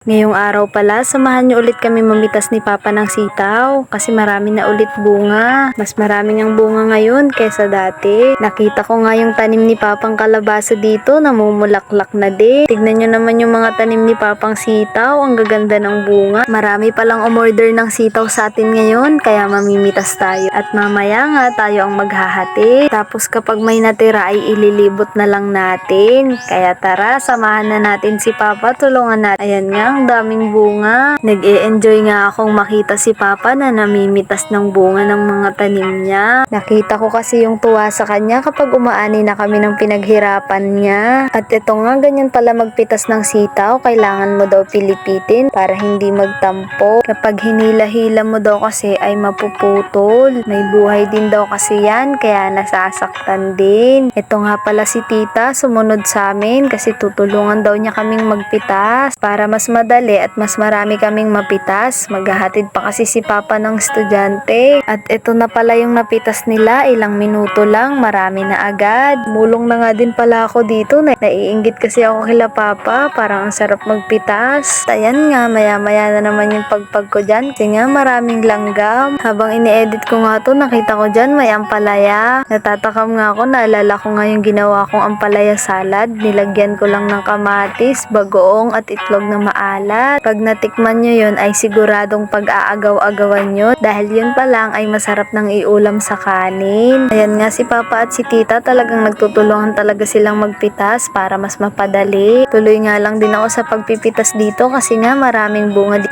Ngayong araw pala, samahan niyo ulit kami mamitas ni Papa ng sitaw kasi marami na ulit bunga. Mas marami ang bunga ngayon kaysa dati. Nakita ko nga yung tanim ni Papang kalabasa dito, namumulaklak na din. Tignan niyo naman yung mga tanim ni Papang sitaw, ang gaganda ng bunga. Marami palang umorder ng sitaw sa atin ngayon, kaya mamimitas tayo. At mamaya nga tayo ang maghahati. Tapos kapag may natira ay ililibot na lang natin. Kaya tara, samahan na natin si Papa, tulungan natin. Ayan nga, ang daming bunga. Nag-e-enjoy nga akong makita si Papa na namimitas ng bunga ng mga tanim niya. Nakita ko kasi yung tuwa sa kanya kapag umaani na kami ng pinaghirapan niya. At ito nga, ganyan pala magpitas ng sitaw. Kailangan mo daw pilipitin para hindi magtampo. Kapag hinila-hila mo daw kasi ay mapuputol. May buhay din daw kasi yan, kaya nasasaktan din. Ito nga pala si tita, sumunod sa amin kasi tutulungan daw niya kaming magpitas para mas madali at mas marami kaming mapitas. Maghahatid pa kasi si Papa ng estudyante. At ito na pala yung napitas nila, ilang minuto lang, marami na agad. Mulong na nga din pala ako dito, naiinggit kasi ako kila Papa, parang ang sarap magpitas. Ayan nga, maya-maya na naman yung pagpag ko dyan kasi nga maraming langgam. Habang ini-edit ko nga to, nakita ko dyan may ampalaya. Natatakam nga ako, naalala ko nga yung ginawa kong ampalaya salad. Nilagyan ko lang ng kamatis, bagoong at itlog na maalat. Pag natikman nyo yun ay siguradong pag-aagaw-agawan nyo dahil yun pa lang ay masarap ng iulam sa kanin. Ayan nga, si Papa at si Tita talagang nagtutulungan talaga silang magpitas para mas mapadali. Tuloy nga lang din ako sa pagpipitas dito kasi nga maraming bunga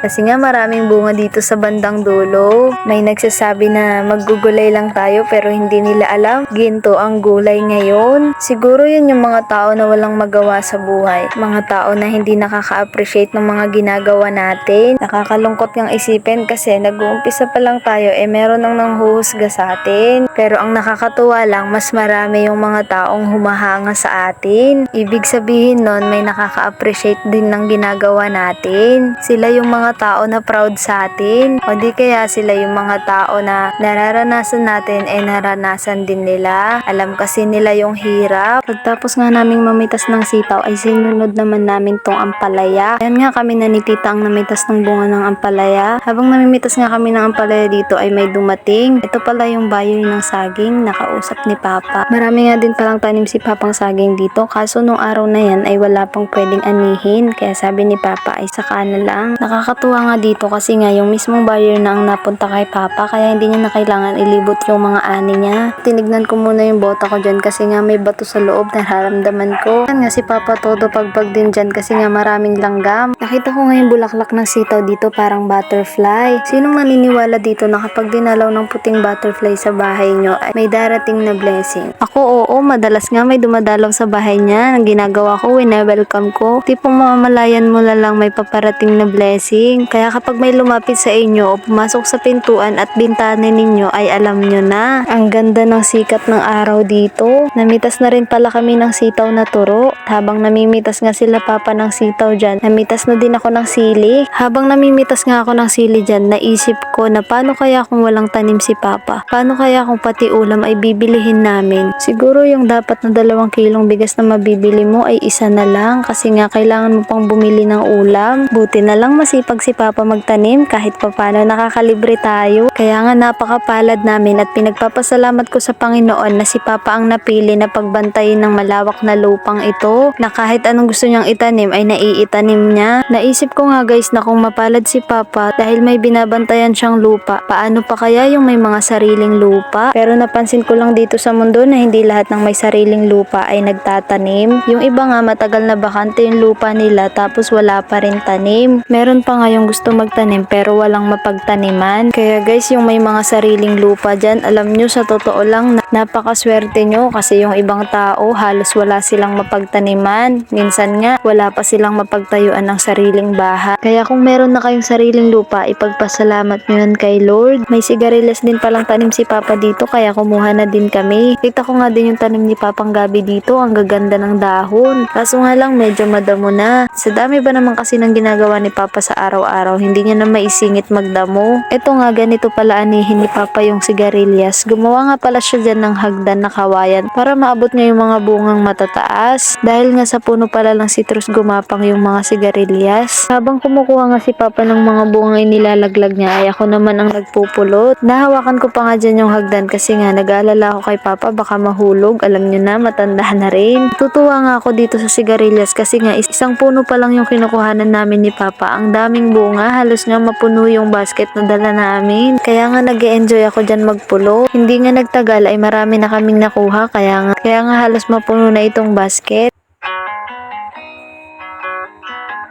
dito sa bandang dulo. May nagsasabi na maggugulay lang tayo pero hindi nila alam ginto ang gulay ngayon. Siguro yun yung mga tao na walang magawa sa buhay. Mga tao na hindi nakaka-appreciate ng mga ginagawa natin. Nakakalungkot ngang isipin kasi nag-uumpisa pa lang tayo meron nang nanghuhusga sa atin. Pero ang nakakatuwa lang, mas marami yung mga taong humahanga sa atin. Ibig sabihin nun, may nakaka-appreciate din ng ginagawa natin. Sila yung mga tao na proud sa atin. O di kaya sila yung mga tao na nararanasan natin naranasan din nila. Alam kasi nila yung hirap. Pagtapos nga naming mamitas ng sitaw ay sinunod naman namin tong ampalaya. Ayan nga, kami na ni Tita ang namitas ng bunga ng ampalaya. Habang namimitas nga kami ng ampalaya dito ay may dumating. Ito pala yung buyer ng saging, nakausap ni Papa. Marami nga din palang tanim si Papang saging dito, kaso nung araw na yan ay wala pang pwedeng anihin. Kaya sabi ni Papa ay saka na lang. Nakakatuwa nga dito kasi nga yung mismong buyer na ang napunta kay Papa, kaya hindi niya na kailangan ilibot yung mga ani niya. Tinignan ko muna yung bota ko dyan kasi nga may bato sa loob, nararamdaman ko. Yan nga si Papa todo pagpag din dyan kasi nga maraming langgam. Nakita ko nga yung bulaklak ng sitaw dito, parang butterfly. Sinong naniniwala dito na kapag dinalaw ng puting butterfly sa bahay nyo ay may darating na blessing? Ako, oo, madalas nga may dumadalaw sa bahay niya. Ang ginagawa ko, wina-welcome ko. Tipong mamamalayan mo lang may paparating na blessing. Kaya kapag may lumapit sa inyo o pumasok sa pintuan at bintana ninyo ay alam nyo na. Ang ganda ng sikat ng araw dito. Namitas na rin pala kami ng sitaw na turo. Habang namimitas nga sila Papa ng sitaw dyan, namitas na din ako ng sili. Habang namimitas nga ako ng sili dyan, naisip ko na paano kaya kung walang tanim si Papa? Paano kaya kung pati ulam ay bibilihin namin? Siguro yung dapat na 2 kilong bigas na mabibili mo ay isa na lang kasi nga kailangan mo pang bumili ng ulam. Buti na lang masipag si Papa magtanim kahit papano nakakalibre tayo. Kaya nga napakapalad namin at pinagpapasalamat ko sa Panginoon na si Papa ang napili na pagbantayin ng malawak na lupang ito, na kahit anong gusto niyang itanim ay naiitanim niya. Naisip ko nga guys na kung mapalad si Papa dahil may binabantayan siyang lupa, paano pa kaya yung may mga sariling lupa? Pero napansin ko lang dito sa mundo na hindi lahat ng may sariling lupa ay nagtatanim. Yung iba nga matagal na bakante yung lupa nila tapos wala pa rin tanim. Meron pa nga yung gusto magtanim pero walang mapagtaniman. Kaya guys, yung may mga sariling lupa dyan, alam nyo sa totoo lang napakaswerte nyo kasi yung ibang tao halos wala silang mapagtaniman. Minsan nga wala pa silang mapagtayuan ng sariling bahay. Kaya kung meron na kayong sariling lupa, ipagpasalamat nyo yan kay Lord. May sigarilyas din palang tanim si Papa dito kaya kumuha na din kami. Kita ko nga din yung tanim ni Papang Gabi dito, ang gaganda ng dahon. Kaso nga lang medyo madamo na. Sa dami ba naman kasi ng ginagawa ni Papa sa araw-araw, hindi niya na maisingit magdamo. Ito nga, ganito pala anihin ni Papa yung sigarilyas. Gumawa nga pala siya dyan ng hagdan na kawayan para maabot niya yung mga bungang matataas. Dahil nga sa puno pala ng citrus gumapang yung mga sigarilyas. sigarilyas. Habang kumukuha nga si Papa ng mga bungang inilalaglag niya ay ako naman ang nagpupulot. Nahawakan ko pa nga dyan yung hagdan kasi nga nag-aalala ako kay Papa baka mahulog. Alam niyo na, matanda na rin. Tutuwa nga ako dito sa sigarilyas kasi nga isang puno pa lang yung kinukuhanan namin ni Papa. Ang daming bunga, halos nga mapuno yung basket na dala namin. Kaya nga nag-e-enjoy ako dyan magpulo. Hindi nga nagtagal ay marami na kaming nakuha kaya nga halos mapuno na itong basket.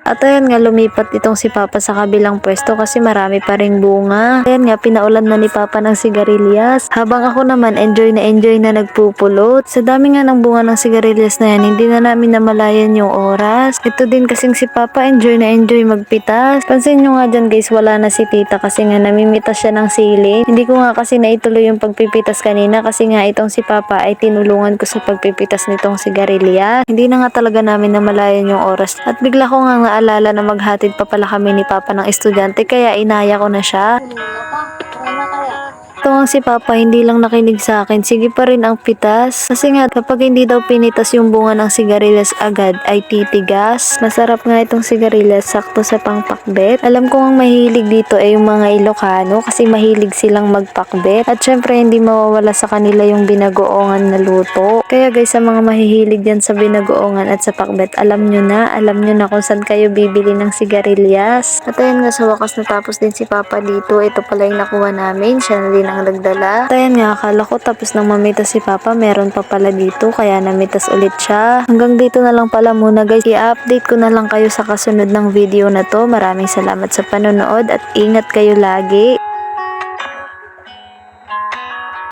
At ayan nga lumipat itong si Papa sa kabilang pwesto kasi marami pa ring bunga. Ayan nga pinaulan na ni Papa ng sigarilyas. Habang ako naman enjoy na nagpupulot. Sa dami nga ng bunga ng sigarilyas na yan, hindi na namin namalayan yung oras. Ito din kasing si Papa enjoy magpitas. Pansin nyo nga dyan guys, wala na si tita kasi nga namimitas siya ng sili. Hindi ko nga kasi naituloy yung pagpipitas kanina kasi nga itong si Papa ay tinulungan ko sa pagpipitas nitong sigarilyas. Hindi na nga talaga namin namalayan yung oras. At bigla ko nga naalala na maghatid pa pala kami ni Papa ng estudyante kaya inaya ko na siya. Ito ang si Papa hindi lang nakinig sa akin, sige pa rin ang pitas. Kasi nga kapag hindi daw pinitas yung bunga ng sigarilyas agad ay titigas. Masarap nga itong sigarilyas, sakto sa pangpakbet. Alam ko ang mahilig dito ay yung mga Ilocano kasi mahilig silang magpakbet. At syempre hindi mawawala sa kanila yung binagoongan na luto. Kaya guys, sa mga mahihilig yan sa binagoongan at sa pakbet, alam nyo na kung saan kayo bibili ng sigarilyas. At ayun nga, sa wakas natapos din si Papa dito. Ito pala yung nakuha namin, siya na din ang nagdala. At ayan nga, akala ko tapos nang mamitas si Papa, meron pa pala dito kaya namitas ulit siya. Hanggang dito na lang pala muna guys, i-update ko na lang kayo sa kasunod ng video na to. Maraming salamat sa panonood at ingat kayo lagi.